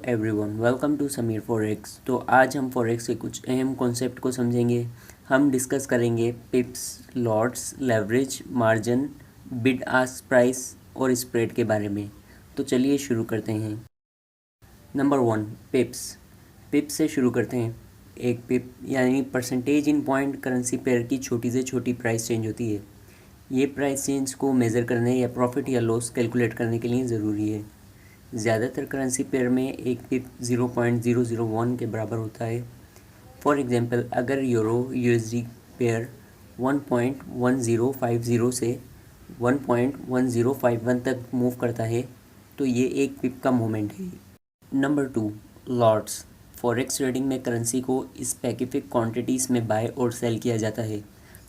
Everyone, welcome to Sameer forex. तो आज हम फॉरेक्स के कुछ अहम कॉन्सेप्ट को समझेंगे। हम डिस्कस करेंगे पिप्स, lots, leverage, margin, bid ask price और स्प्रेड के बारे में। तो चलिए शुरू करते हैं। नंबर 1, पिप्स। पिप्स से शुरू करते हैं। एक पिप यानी percentage in point currency pair की छोटी से छोटी प्राइस चेंज होती है। ये प्राइस चेंज को मेज़र करने या प्रॉफिट या लॉस कैलकुलेट करने के लिए ज़रूरी है। ज़्यादातर करेंसी पेयर में एक पिप 0.001 के बराबर होता है। फॉर एग्जांपल, अगर यूरो यूएसडी पेयर 1.1050 से 1.1051 तक मूव करता है तो ये एक पिप का मूवमेंट है। Number 2, lots. फॉरेक्स ट्रेडिंग में करेंसी को स्पेसिफिक क्वांटिटीज़ में बाय और सेल किया जाता है,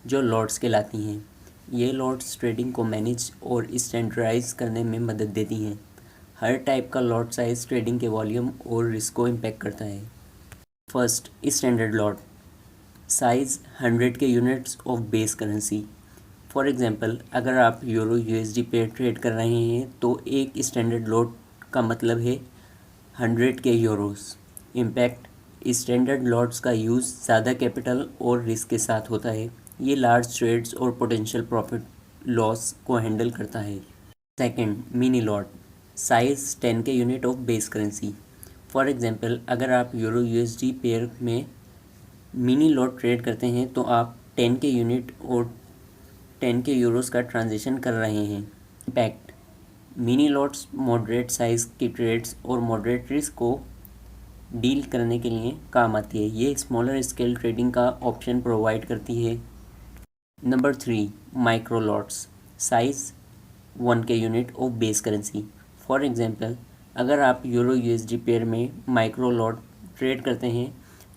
जो लॉट्स कहलाती हैं। ये लॉट्स ट्रेडिंग को मैनेज और स्टैंडर्डाइज करने में मदद देती हैं। हर टाइप का लॉट साइज ट्रेडिंग के वॉल्यूम और रिस्क को इम्पैक्ट करता है। फर्स्ट, स्टैंडर्ड लॉट साइज 100 के units of base currency. For example, अगर आप यूरो यूएसडी पे ट्रेड कर रहे हैं तो एक स्टैंडर्ड लॉट का मतलब है 100 के यूरोस। इम्पैक्ट, स्टैंडर्ड लॉट्स का यूज़ ज़्यादा कैपिटल और रिस्क के साथ होता है। ये लार्ज ट्रेड्स और पोटेंशियल प्रॉफिट लॉस को हैंडल करता है। सेकंड, मिनी लॉट साइज 10 के unit of base currency. For example, अगर आप यूरो यूएसडी पेयर में मिनी लॉट ट्रेड करते हैं तो आप 10 के यूनिट और 10 के यूरोस का ट्रांजेक्शन कर रहे हैं। Impact, mini lots moderate size की ट्रेड्स और मॉडरेट रिस्क को डील करने के लिए काम आती है। ये स्मॉलर स्केल ट्रेडिंग का ऑप्शन प्रोवाइड करती है। नंबर 3, माइक्रो लॉट्स साइज़ 1 के unit of base currency. For example, अगर आप यूरो यूएसडी पेयर में माइक्रो लॉट ट्रेड करते हैं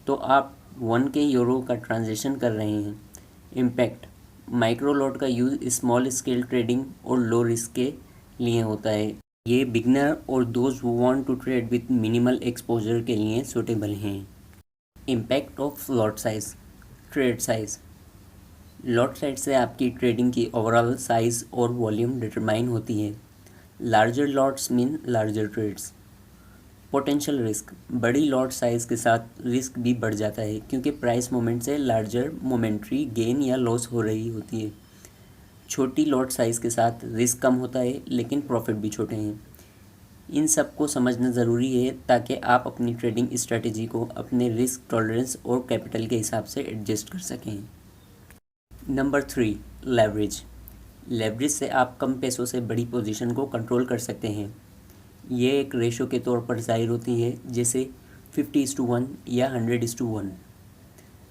तो आप 1 के यूरो का ट्रांजेक्शन कर रहे हैं। इम्पैक्ट, माइक्रो लॉट का यूज़ स्मॉल स्केल ट्रेडिंग और लो रिस्क के लिए होता है। ये बिगनर और those who want to trade with minimal exposure के लिए सूटेबल हैं। Impact of lot size. Trade size, lot size से आपकी ट्रेडिंग की ओवरऑल साइज़ और वॉल्यूम डिटरमाइन होती है। Larger lots mean larger trades. Potential risk, बड़ी लॉट साइज़ के साथ रिस्क भी बढ़ जाता है क्योंकि प्राइस मूवमेंट से लार्जर मोमेंट्री गेन या लॉस हो रही होती है। छोटी लॉट साइज़ के साथ रिस्क कम होता है लेकिन प्रॉफिट भी छोटे हैं। इन सब को समझना ज़रूरी है ताकि आप अपनी ट्रेडिंग स्ट्रेटजी को अपने रिस्क टॉलरेंस और कैपिटल के हिसाब से एडजस्ट कर सकें। Number 3, leverage. लेवरेज से आप कम पैसों से बड़ी पोजीशन को कंट्रोल कर सकते हैं। ये एक रेशो के तौर पर ज़ाहिर होती है, जैसे 50:1 या 100:1।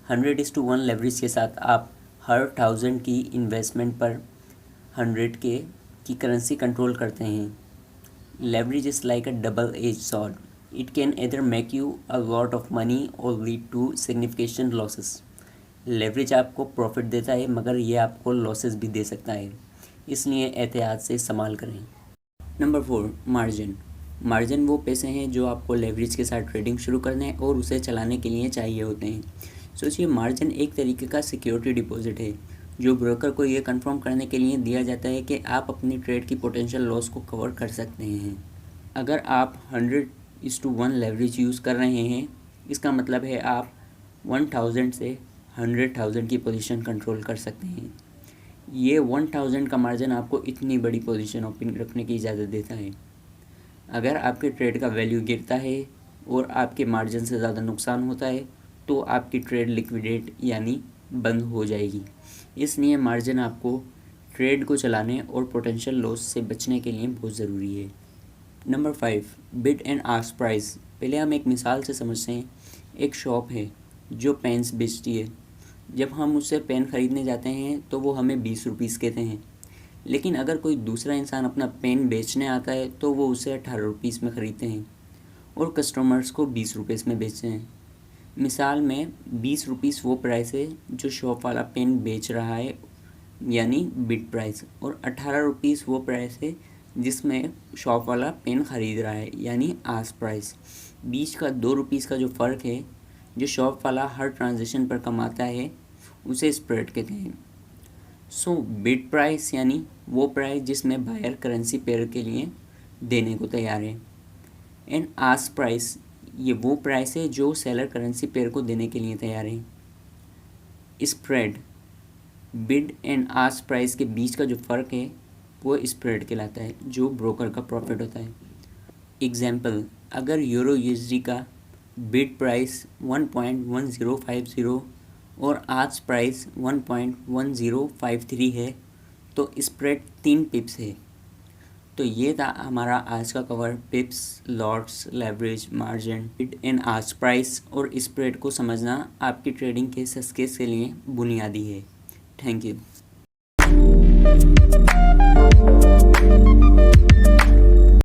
100:1 लेवरेज के साथ आप हर 1000 की इन्वेस्टमेंट पर 100 के की करेंसी कंट्रोल करते हैं। Leverage is like a double edge sword. It can either make you a lot of money or lead to significant losses. Leverage आपको प्रॉफिट देता है मगर ये आपको लॉसेस भी दे सकता है, इसलिए एहतियात से इस्तेमाल करें। Number 4, margin. मार्जिन वो पैसे हैं जो आपको लेवरेज के साथ ट्रेडिंग शुरू करने और उसे चलाने के लिए चाहिए होते हैं। सोचिए, मार्जिन एक तरीके का सिक्योरिटी डिपॉजिट है जो ब्रोकर को ये कंफर्म करने के लिए दिया जाता है कि आप अपनी ट्रेड की पोटेंशियल लॉस को कवर कर सकते हैं। अगर आप 100:1 लेवरेज यूज़ कर रहे हैं, इसका मतलब है आप 1000 से 100,000 की पोजीशन कंट्रोल कर सकते हैं। ये 1000 का मार्जिन आपको इतनी बड़ी पोजीशन ओपन रखने की इजाज़त देता है। अगर आपके ट्रेड का वैल्यू गिरता है और आपके मार्जिन से ज़्यादा नुकसान होता है तो आपकी ट्रेड लिक्विडेट यानी बंद हो जाएगी। इसलिए मार्जिन आपको ट्रेड को चलाने और पोटेंशियल लॉस से बचने के लिए बहुत ज़रूरी है। Number 5, bid and ask price. पहले हम एक मिसाल से समझते हैं। एक शॉप है जो पेन्स बेचती है। जब हम उससे पेन ख़रीदने जाते हैं तो वो हमें 20 रुपीज़ कहते हैं, लेकिन अगर कोई दूसरा इंसान अपना पेन बेचने आता है तो वो उसे 18 रुपीज़ में ख़रीदते हैं और कस्टमर्स को 20 रुपीज़ में बेचते हैं। मिसाल में 20 रुपीज़ वो प्राइस है जो शॉप वाला पेन बेच रहा है यानी बिड प्राइस, और 18 रुपीज़ वो प्राइस है जिसमें शॉप वाला पेन ख़रीद रहा है यानी आस्क प्राइस। बीच का 2 रुपीज़ का जो फ़र्क है जो शॉप वाला हर ट्रांजेक्शन पर कमाता है उसे स्प्रेड कहते हैं। सो बिड प्राइस यानी वो प्राइस जिसमें बायर करेंसी पेयर के लिए देने को तैयार है। एंड आस्क प्राइस, ये वो प्राइस है जो सेलर करेंसी पेयर को देने के लिए तैयार है। Spread, bid and ask price के बीच का जो फ़र्क है वो स्प्रेड कहलाता है, जो ब्रोकर का प्रॉफिट होता है। एग्जाम्पल, अगर यूरो यूएसडी का बिड प्राइस 1.1050 और आस्क प्राइस 1.1053 है तो स्प्रेड 3 पिप्स है। तो ये था हमारा आज का cover, पिप्स, lots, leverage, margin, bid and ask price और स्प्रेड को समझना आपकी ट्रेडिंग के सक्सेस के लिए बुनियादी है। Thank you.